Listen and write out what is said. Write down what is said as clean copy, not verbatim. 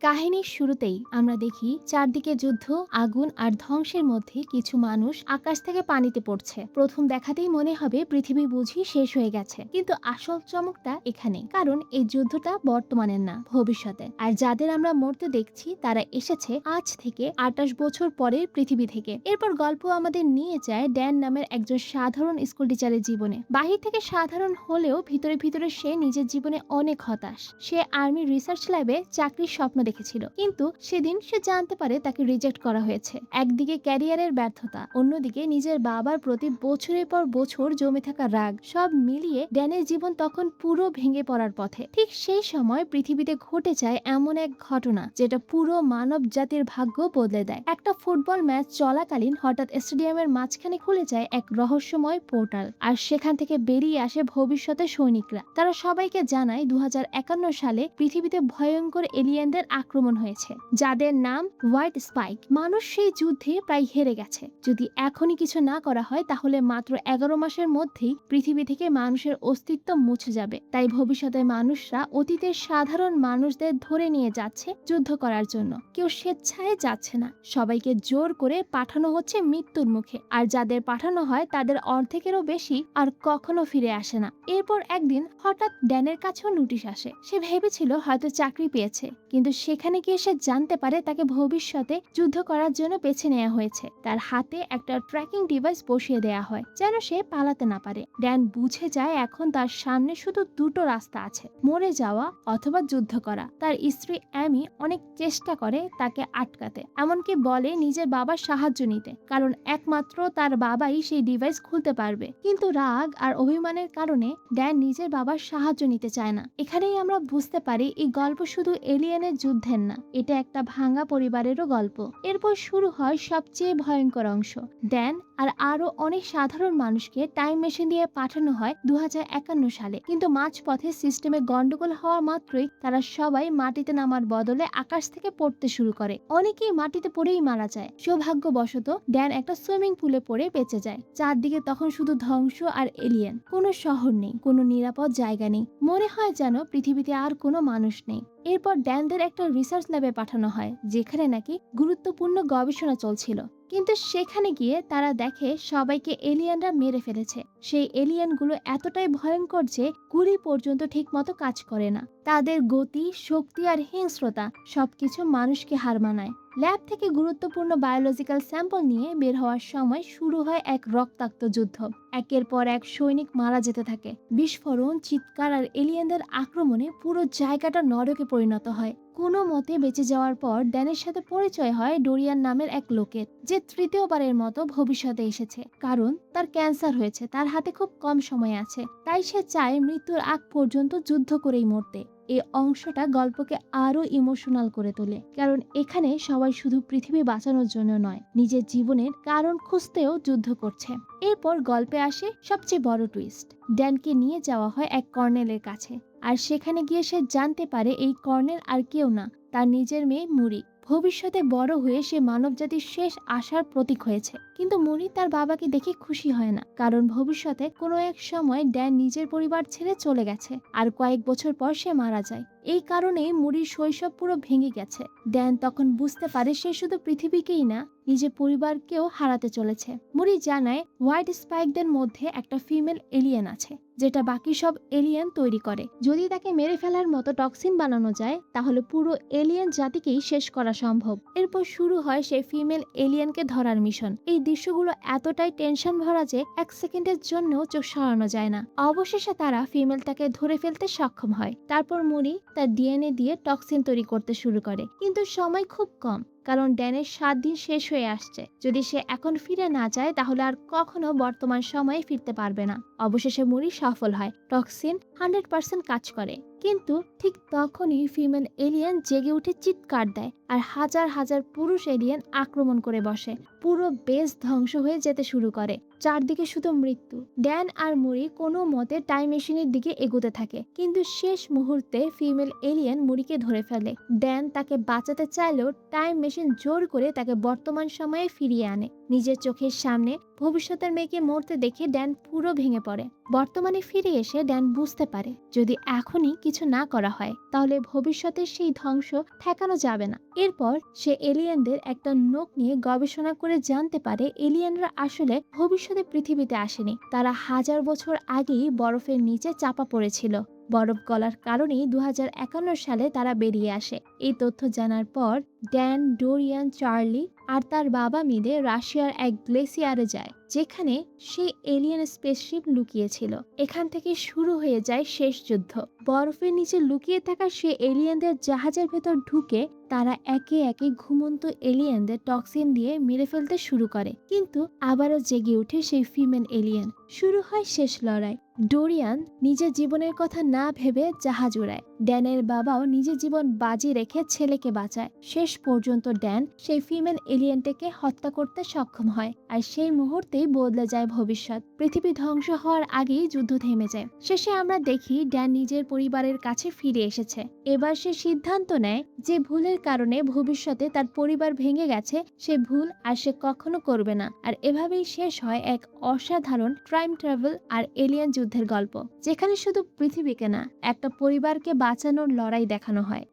কাহিনীর শুরুতেই আমরা দেখি চারদিকে যুদ্ধ, আগুন আর ধ্বংসের মধ্যে কিছু মানুষ আকাশ থেকে পানিতে পড়ছে। প্রথম দেখাতেই মনে হবে পৃথিবী বুঝি শেষ হয়ে গেছে, কিন্তু আসল চমকটা এখানে, কারণ এই যুদ্ধটা বর্তমানের না, ভবিষ্যতে। আর যাদের আমরা মরতে দেখছি তারা এসেছে আজ থেকে 28 বছর পরের পৃথিবী থেকে। এরপর গল্প আমাদের নিয়ে যায় ড্যান নামের একজন সাধারণ স্কুল টিচারের জীবনে। বাহির থেকে সাধারণ হলেও ভিতরে ভিতরে সে নিজের জীবনে অনেক হতাশ। সে আর্মি রিসার্চ ল্যাবে চাকরির স্বপ্ন দেখেছিল, কিন্তু সেদিন সে জানতে পারে তাকে রিজেক্ট করা হয়েছে। একদিকে ক্যারিয়ারের ব্যর্থতা, অন্যদিকে নিজের বাবার প্রতি বছরের পর বছর জমে থাকা রাগ, সব মিলিয়ে ড্যানের জীবন তখন পুরো ভেঙে পড়ার পথে। ঠিক সেই সময় পৃথিবীতে ঘটে যায় এমন এক ঘটনা যেটা পুরো মানব জাতির ভাগ্য বদলে দেয়। একটা ফুটবল ম্যাচ চলাকালীন হঠাৎ স্টেডিয়ামের মাঝখানে খুলে যায় এক রহস্যময় পোর্টাল, আর সেখান থেকে বেরিয়ে আসে ভবিষ্যতের সৈনিকরা। তারা সবাইকে জানায় 2051 সালে পৃথিবীতে ভয়ঙ্কর এলিয়েনদের আক্রমণ হয়েছে, যাদের নাম হোয়াইট স্পাইক। মানুষ সেই যুদ্ধে প্রায় হেরে গেছে। যদি এখনই কিছু না করা হয় তাহলে মাত্র 11 মাসের মধ্যেই পৃথিবী থেকে মানুষের অস্তিত্ব মুছে যাবে। তাই ভবিষ্যতের মানুষরা অতীতের সাধারণ মানুষদের ধরে নিয়ে যাচ্ছে যুদ্ধ করার জন্য। কেউ স্বেচ্ছায় যাচ্ছে না, সবাইকে জোর করে পাঠানো হচ্ছে মৃত্যুর মুখে। আর যাদের পাঠানো হয় তাদের অর্ধেকেরও বেশি আর কখনো ফিরে আসে না। এরপর একদিন হঠাৎ ড্যানের কাছেও নোটিশ আসে। সে ভেবেছিল হয়তো চাকরি পেয়েছে, কিন্তু সেখানে গিয়ে সে জানতে পারে তাকে ভবিষ্যতে যুদ্ধ করার জন্য বেছে নেওয়া হয়েছে। তার হাতে একটা ট্র্যাকিং ডিভাইস বসিয়ে দেয়া হয় যেন সে পালাতে না পারে। ড্যান বুঝে যায় এখন তার সামনে শুধু দুটো রাস্তা আছে, মরে যাওয়া অথবা যুদ্ধ করা। তার স্ত্রী অ্যামি অনেক চেষ্টা করে তাকে আটকাতে, এমনকি বলে নিজের বাবার সাহায্য নিতে, কারণ একমাত্র তার বাবাই সেই ডিভাইস খুলতে পারবে। কিন্তু রাগ আর অভিমানের কারণে ড্যান নিজের বাবার সাহায্য নিতে চায় না। এখানেই আমরা বুঝতে পারি এই গল্প শুধু এলিয়েনের যুদ্ধের না, এটা একটা ভাঙা পরিবারেরও গল্প। এরপর শুরু হয় সবচেয়ে ভয়ঙ্কর অংশ। ড্যান আর আরো অনেক সাধারণ মানুষকে টাইম মেশিন দিয়ে পাঠানো হয় 2051 সালে, কিন্তু মাঝপথে সিস্টেমে গন্ডগোল হওয়া মাত্রই তারা সবাই মাটিতে নামার বদলে আকাশ থেকে পড়তে শুরু করে। অনেকেই মাটিতে পড়েই মারা যায়। সৌভাগ্যবশত ড্যান একটা সুইমিং পুলে পড়ে বেঁচে যায়। চারদিকে তখন শুধু ধ্বংস আর এলিয়েন। কোনো শহর নেই, কোনো নিরাপদ জায়গা নেই, মনে হয় যেন পৃথিবীতে আর কোনো মানুষ নেই। এরপর ড্যানদের একটা রিসার্চ ল্যাবে পাঠানো হয়, যেখানে নাকি গুরুত্বপূর্ণ গবেষণা চলছিল। কিন্তু সেখানে গিয়ে তারা দেখে সবাইকে এলিয়েনরা মেরে ফেলেছে। সেই এলিয়েনগুলো এতটাই ভয়ঙ্কর যে গুলি পর্যন্ত ঠিক মতো কাজ করে না। তাদের গতি, শক্তি আর হিংস্রতা সবকিছু মানুষকে হার মানায়। ল্যাব থেকে গুরুত্বপূর্ণ বায়োলজিক্যাল স্যাম্পল নিয়ে বের হওয়ার সময় শুরু হয় এক রক্তাক্ত যুদ্ধ। একের পর এক সৈনিক মারা যেতে থাকে। বিস্ফোরণ, চিৎকার আর এলিয়েনদের আক্রমণে পুরো জায়গাটা নরকে পরিণত হয়। কোনো মতে বেঁচে যাওয়ার পর ড্যানের সাথে পরিচয় হয় ডোরিয়ান নামের এক লোকের, যে তৃতীয়বারের মতো ভবিষ্যতে এসেছে। কারণ তার ক্যান্সার হয়েছে, তার হাতে খুব কম সময় আছে, তাই সে চায় মৃত্যুর আগ পর্যন্ত যুদ্ধ করেই মরতে। এই অংশটা গল্পকে আরো ইমোশনাল করে তোলে, কারণ এখানে সবাই শুধু পৃথিবী বাঁচানোর জন্য নয়, নিজের জীবনের কারণ খুঁজতেও যুদ্ধ করছে। এরপর গল্পে আসে সবচেয়ে বড় টুইস্ট। ড্যানকে নিয়ে যাওয়া হয় এক কর্নেলের কাছে, আর সেখানে গিয়ে সে জানতে পারে এই কর্নেল আর কেউ না, তার নিজের মেয়ে মুরি। ভবিষ্যতে বড় হয়ে সে মানবজাতির শেষ আশার প্রতীক হয়েছে। কিন্তু মুরি তার বাবাকে দেখে খুশি হয় না, কারণ ভবিষ্যতে কোনো এক সময় ড্যান নিজের পরিবার ছেড়ে চলে গেছে, আর কয়েক বছর পর সে মারা যায়। এই কারণেই মুরির শৈশব পুরো ভেঙে গেছে। ড্যান তখন বুঝতে পারে সে শুধু পৃথিবীকেই না, নিজের পরিবারকেও হারাতে চলেছে। মুরি জানায় হোয়াইট স্পাইকদের মধ্যে একটা ফিমেল এলিয়েন আছে, যেটা বাকি সব এলিয়েন তৈরি করে। যদি তাকে মেরে ফেলার মতো টক্সিন বানানো যায় তাহলে পুরো এলিয়েন জাতিকেই শেষ করা সম্ভব। এরপর শুরু হয় সেই ফিমেল এলিয়েনকে ধরার মিশন। এই দৃশ্যগুলো এতটাই টেনশন ভরা যে এক সেকেন্ডের জন্য চোখ সরানো যায় না। অবশেষে তারা ফিমেলটাকে ধরে ফেলতে সক্ষম হয়। তারপর মুরি তার ডিএনএ দিয়ে টক্সিন তৈরি করতে শুরু করে, কিন্তু সময় খুব কম, কারণ ড্যানের 7 দিন শেষ হয়ে আসছে। যদি সে এখন ফিরে না যায় তাহলে আর কখনো বর্তমান সময়ে ফিরতে পারবে না। অবশেষে মুরি সফল হয়, টক্সিন 100% কাজ করে। কিন্তু ঠিক তখনই ফিমেল এলিয়েন জেগে উঠে চিৎকার দেয়, আর হাজার হাজার পুরুষ এলিয়েন আক্রমণ করে বসে। পুরো বেস ধ্বংস হয়ে যেতে শুরু করে, চারদিকে শুধু মৃত্যু। ড্যান আর মুরি কোনো মতে টাইম মেশিনের দিকে এগোতে থাকে, কিন্তু শেষ মুহূর্তে ফিমেল এলিয়েন মুরিকে ধরে ফেলে। ড্যান তাকে বাঁচাতে চাইলেও টাইম মেশিন জোর করে তাকে বর্তমান সময়ে ফিরিয়ে আনে। নিজের চোখের সামনে ভবিষ্যতের মেয়েকে মরতে দেখে ড্যান পুরো ভেঙে পড়ে। বর্তমানে ফিরে এসে ড্যান বুঝতে পারে যদি এখনই কিছু না করা হয় তাহলে ভবিষ্যতের সেই ধ্বংস ঠেকানো যাবে না। এরপর সে এলিয়েনদের একটা নোক নিয়ে গবেষণা করে জানতে পারে এলিয়েনরা আসলে ভবিষ্যতে পৃথিবীতে আসেনি, তারা হাজার বছর আগেই বরফের নিচে চাপা পড়েছিল। বরফ গলার কারণেই 2051 সালে তারা বেরিয়ে আসে। এই তথ্য জানার পর ড্যান, ডোরিয়ান, চার্লি আর তার বাবা মিলে রাশিয়ার এক গ্লেসিয়ারে যায় যেখানে সেই এলিয়েন স্পেসশিপ লুকিয়ে ছিল। এখান থেকে শুরু হয়ে যায় শেষ যুদ্ধ। বরফের নিচে লুকিয়ে থাকা সে এলিয়েনদের জাহাজের ভেতর ঢুকে তারা একে একে ঘুমন্ত এলিয়েনদের টক্সিন দিয়ে মেরে ফেলতে শুরু করে, কিন্তু আবারও জেগে ওঠে সেই ফিমেল এলিয়েন। শুরু হয় শেষ লড়াই। ডোরিয়ান নিজের জীবনের কথা না ভেবে জাহাজ উড়ায়। ড্যানের বাবাও নিজের জীবন বাজি রেখে ছেলেকে বাঁচায়। শেষ পর্যন্ত ড্যান সেই ফিমেল এলিয়েনটাকে হত্যা করতে সক্ষম হয়, আর সেই মুহূর্তেই বদলে যায় ভবিষ্যৎ। পৃথিবী ধ্বংস হওয়ার আগেই যুদ্ধ থেমে যায়। শেষে আমরা দেখি ড্যান নিজের পরিবারের কাছে ফিরে এসেছে। এবার সে সিদ্ধান্ত নেয় যে ভুলের কারণে ভবিষ্যতে তার পরিবার ভেঙে গেছে সে ভুল আর সে কখনো করবে না। আর এভাবেই শেষ হয় এক অসাধারণ টাইম ট্রাভেল আর এলিয়েন যুদ্ধের গল্প, যেখানে শুধু পৃথিবীকে না, একটা পরিবারকে বাঁচানোর লড়াই দেখানো হয়।